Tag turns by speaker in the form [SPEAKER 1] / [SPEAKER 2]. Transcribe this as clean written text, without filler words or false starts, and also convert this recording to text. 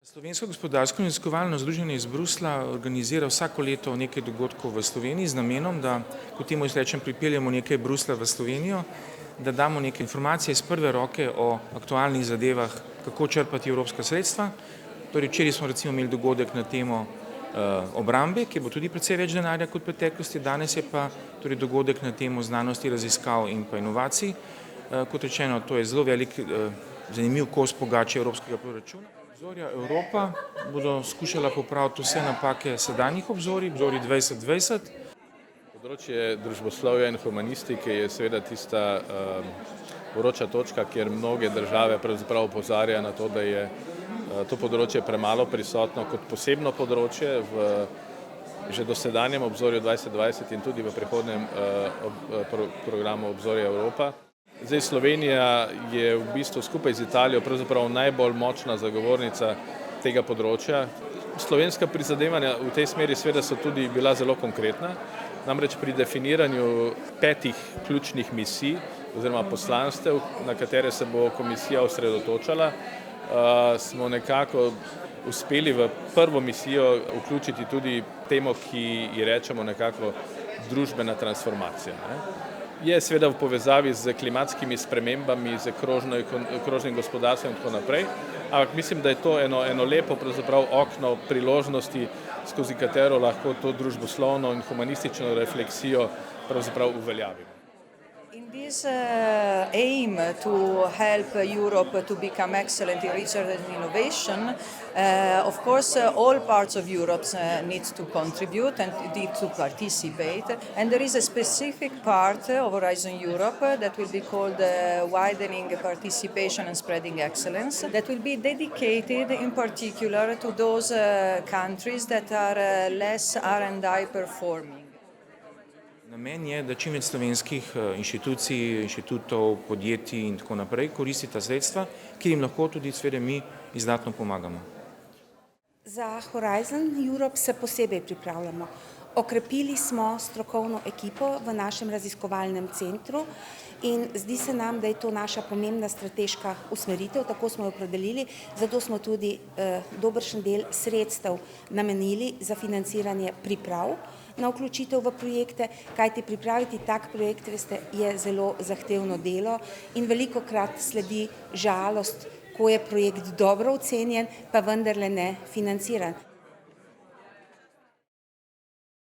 [SPEAKER 1] Slovensko gospodarsko in raziskovalno združenje iz Bruslja organizira vsako leto nekaj dogodkov v Sloveniji z namenom, da, kot temu rečem, pripeljemo nekaj Bruslja v Slovenijo, da damo neke informacije iz prve roke o aktualnih zadevah, kako črpati evropska sredstva. Torej, včeraj smo recimo imeli dogodek na temo obrambe, ki bo tudi precej več denarja kot v preteklosti, danes je pa torej dogodek na temo znanosti, raziskav in pa inovacij. Kot rečeno, to je zelo velik, zanimiv kos pogače evropskega proračuna. Obzorja Evropa bodo skušala popraviti vse napake sedanjih obzorij, obzorij 2020.
[SPEAKER 2] Področje družboslovja in humanistike je seveda tista vroča točka, kjer mnoge države pravzaprav opozarjajo na to, da je to področje premalo prisotno kot posebno področje v že dosedanjem obzorju 2020 in tudi v prihodnjem programu Obzorja Evropa. Zdaj Slovenija je v bistvu skupaj z Italijo pravzaprav najbolj močna zagovornica tega področja. Slovenska prizadevanja v tej smeri seveda so tudi bila zelo konkretna, namreč pri definiranju 5 ključnih misij oziroma poslanstev, na katere se bo komisija osredotočala, smo nekako uspeli v prvo misijo vključiti tudi temo, ki ji rečemo nekako družbena transformacija. Je seveda v povezavi z klimatskimi spremembami, z krožnim gospodarstvom in tako naprej, ampak mislim, da je to eno lepo pravzaprav okno priložnosti, skozi katero lahko to družboslovno in humanistično refleksijo pravzaprav uveljavimo.
[SPEAKER 3] In this aim to help Europe to become excellent in research and innovation, of course, all parts of Europe need to contribute and need to participate. And there is a specific part of Horizon Europe that will be called Widening Participation and Spreading Excellence, that will be dedicated in particular to those countries that are less R&I performing.
[SPEAKER 1] Namen je, da čim več slovenskih inštitucij, inštitutov, podjetij in tako naprej koristi ta sredstva, ki jim lahko tudi seveda mi izdatno pomagamo.
[SPEAKER 4] Za Horizon Europe se posebej pripravljamo. Okrepili smo strokovno ekipo v našem raziskovalnem centru in zdi se nam, da je to naša pomembna strateška usmeritev, tako smo jo opredelili, zato smo tudi dobršen del sredstev namenili za financiranje priprav na vključitev v projekte, kajti pripraviti tak projekt, veste, je zelo zahtevno delo in velikokrat sledi žalost, ko je projekt dobro ocenjen, pa vendarle ne financiran.